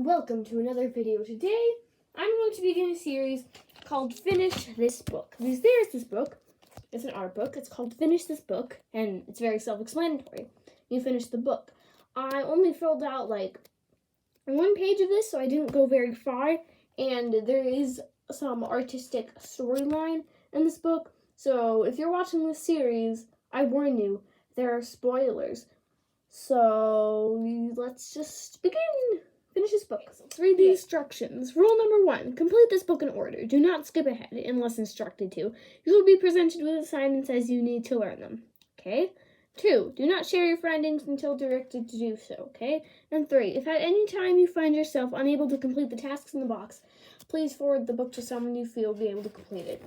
welcome to another video. Today, I'm going to begin a series called Finish This Book. There's this book. It's an art book. It's called Finish This Book, and it's very self-explanatory. You finish the book. I only filled out like one page of this, so I didn't go very far, and there is some artistic storyline in this book. So if you're watching this series, I warn you, there are spoilers. So let's just begin. Finish this book. Let's read the instructions. Rule number 1. Complete this book in order. Do not skip ahead unless instructed to. You will be presented with assignments as you need to learn them. Okay? 2. Do not share your findings until directed to do so. Okay? And 3. If at any time you find yourself unable to complete the tasks in the box, please forward the book to someone you feel will be able to complete it.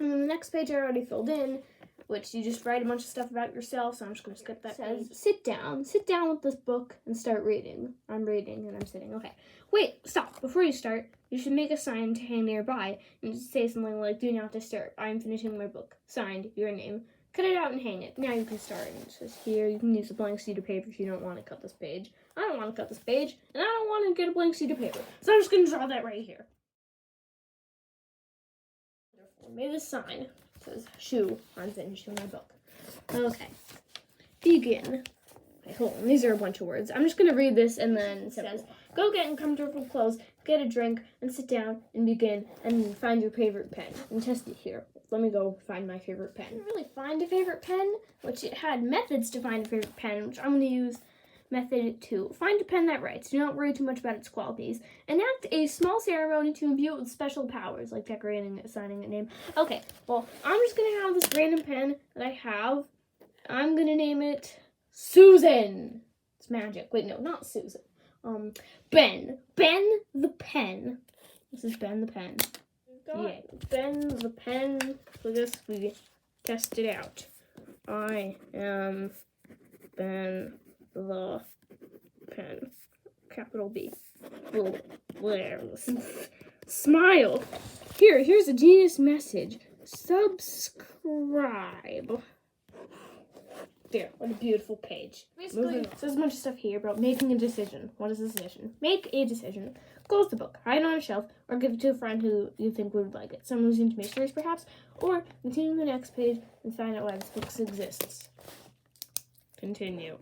And then the next page I already filled in, which you just write a bunch of stuff about yourself, so I'm just going to skip that page. Sit down with this book and start reading. I'm reading and I'm sitting. Okay. Wait, stop. Before you start, you should make a sign to hang nearby and say something like, "Do not disturb. I'm finishing my book. Signed, your name." Cut it out and hang it. Now you can start. And it says here, you can use a blank sheet of paper if you don't want to cut this page. I don't want to cut this page, and I don't want to get a blank sheet of paper. So I'm just going to draw that right here. Wonderful. Made a sign. Says, "Shoe, I'm finishing my book." Okay. Begin. Okay, hold on. These are a bunch of words. I'm just going to read this and then it says, "Go get in comfortable clothes, get a drink, and sit down and begin and find your favorite pen." And test it here. Let me go find my favorite pen. I didn't really find a favorite pen, which it had methods to find a favorite pen, which I'm going to use method 2. Find a pen that writes. Do not worry too much about its qualities. Enact a small ceremony to imbue it with special powers, like decorating, assigning a name. Okay, well, I'm just going to have this random pen that I have. I'm going to name it Susan. It's magic. Wait, no, not Susan. Ben. Ben the pen. This is Ben the pen. Yeah, Ben the pen. For this, we test it out. I am Ben the pen. Capital B. Smile. Here's a genius message. Subscribe. There, what a beautiful page. Basically, it says a bunch of stuff here about making a decision. What is a decision? Make a decision. Close the book, hide it on a shelf, or give it to a friend who you think would like it. Someone who's into mysteries, perhaps, or continue the next page and find out why this book exists. Continue.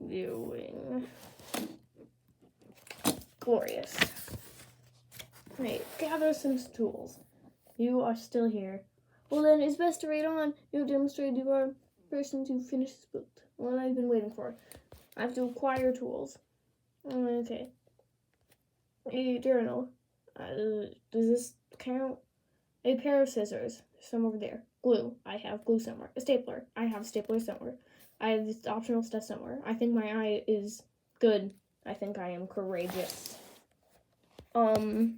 Viewing. Glorious. Right, gather some tools. You are still here. Well, then it's best to read on. You have demonstrated you are a person to finish this book. What I've been waiting for. I have to acquire tools. Okay. A journal. Does this count? A pair of scissors. Some over there. Glue. I have glue somewhere. A stapler. I have a stapler somewhere. I have this optional stuff somewhere. I think my eye is good. I think I am courageous. No.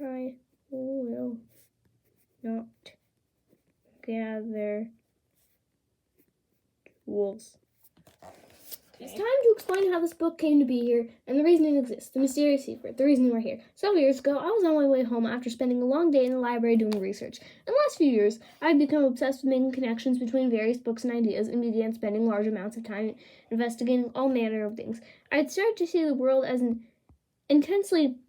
I will not gather tools. It's time to explain how this book came to be here and the reason it exists, the mysterious secret, the reason we're here. Several years ago, I was on my way home after spending a long day in the library doing research. In the last few years, I had become obsessed with making connections between various books and ideas and began spending large amounts of time investigating all manner of things. I had started to see the world as an intensely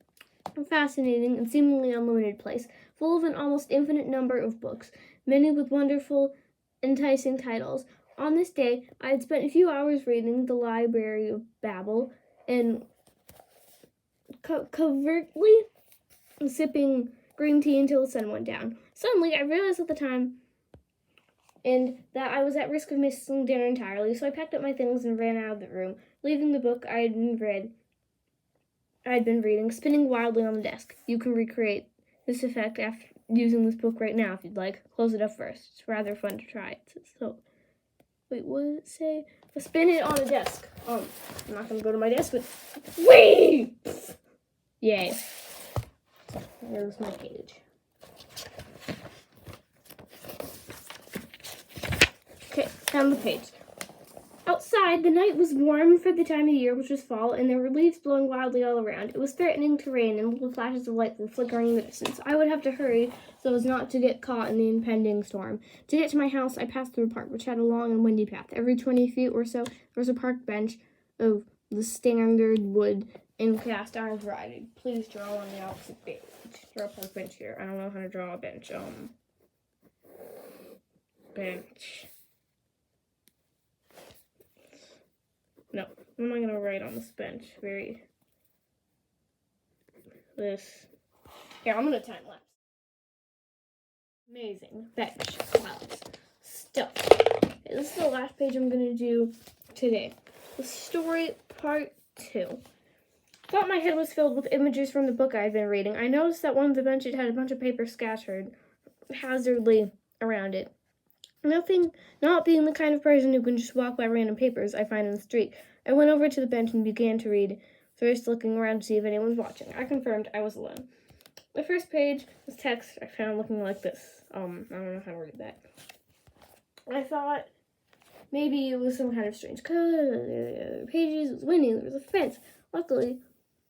fascinating and seemingly unlimited place, full of an almost infinite number of books, many with wonderful, enticing titles. On this day, I had spent a few hours reading the Library of Babel and covertly sipping green tea until the sun went down. Suddenly, I realized at the time and that I was at risk of missing dinner entirely, so I packed up my things and ran out of the room, leaving the book I had been reading, spinning wildly on the desk. You can recreate this effect after using this book right now if you'd like. Close it up first. It's rather fun to try. Wait, what did it say? Spin it on a desk. I'm not gonna go to my desk, but whee! Yay. There's my page. Okay, found the page. Outside, the night was warm for the time of year, which was fall, and there were leaves blowing wildly all around. It was threatening to rain, and little flashes of light were flickering in the distance. I would have to hurry so as not to get caught in the impending storm. To get to my house, I passed through a park, which had a long and windy path. Every 20 feet or so, there was a park bench of the standard wood and cast iron variety. Please draw on the opposite page. Draw a park bench here. I don't know how to draw a bench. Bench. No, what am I going to write on this bench? Here, I'm going to time lapse. Amazing. Bench. Clouds. Stuff. Okay, this is the last page I'm going to do today. The story part 2. Thought my head was filled with images from the book I had been reading. I noticed that one of the benches had a bunch of paper scattered hazardly around it. Not being the kind of person who can just walk by random papers I find in the street, I went over to the bench and began to read, first looking around to see if anyone was watching. I confirmed I was alone. The first page was text I found looking like this. I don't know how to read that. I thought maybe it was some kind of strange color. Pages, it was windy, there was a fence. Luckily,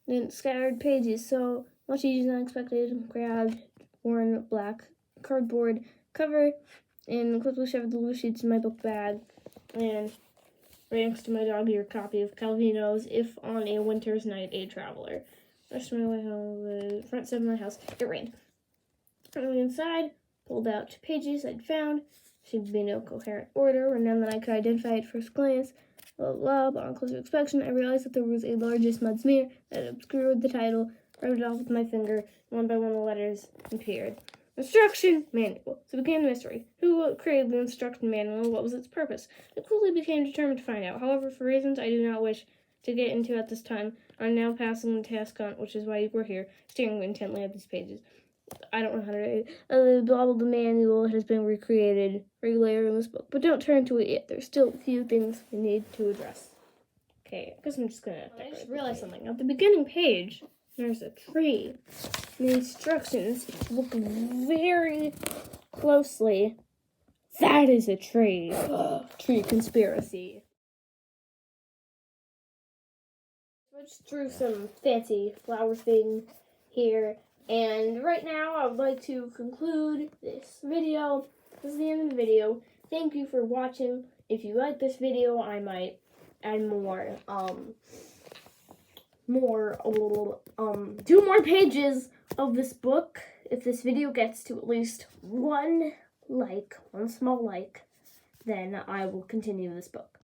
then scattered pages, so much easier than expected. Grabbed worn black cardboard cover and quickly shoved the loose sheets in my book bag, and right next to my dog-eared copy of Calvino's If on a Winter's Night a Traveler. Rushed my way home, the front step of my house. It rained. I went inside, pulled out pages I'd found. Seemed to be no coherent order, or none that I could identify at first glance. But on closer inspection, I realized that there was a large smudge smear that obscured the title. Rubbed it off with my finger. One by one, the letters appeared. Instruction manual. So began the mystery. Who created the instruction manual and what was its purpose? I quickly became determined to find out. However, for reasons I do not wish to get into at this time, I'm now passing the task on, which is why we're here, staring intently at these pages. I don't know how to read. The manual has been recreated later in this book, but don't turn to it yet. There's still a few things we need to address. Okay, I guess I'm just gonna I just realized something. At the beginning page, there's a tree. The instructions look very closely. That is a tree. Tree conspiracy. I just drew some fancy flower thing here. And right now, I would like to conclude this video. This is the end of the video. Thank you for watching. If you like this video, I might add do more pages of this book. If this video gets to at least one small like, then I will continue this book.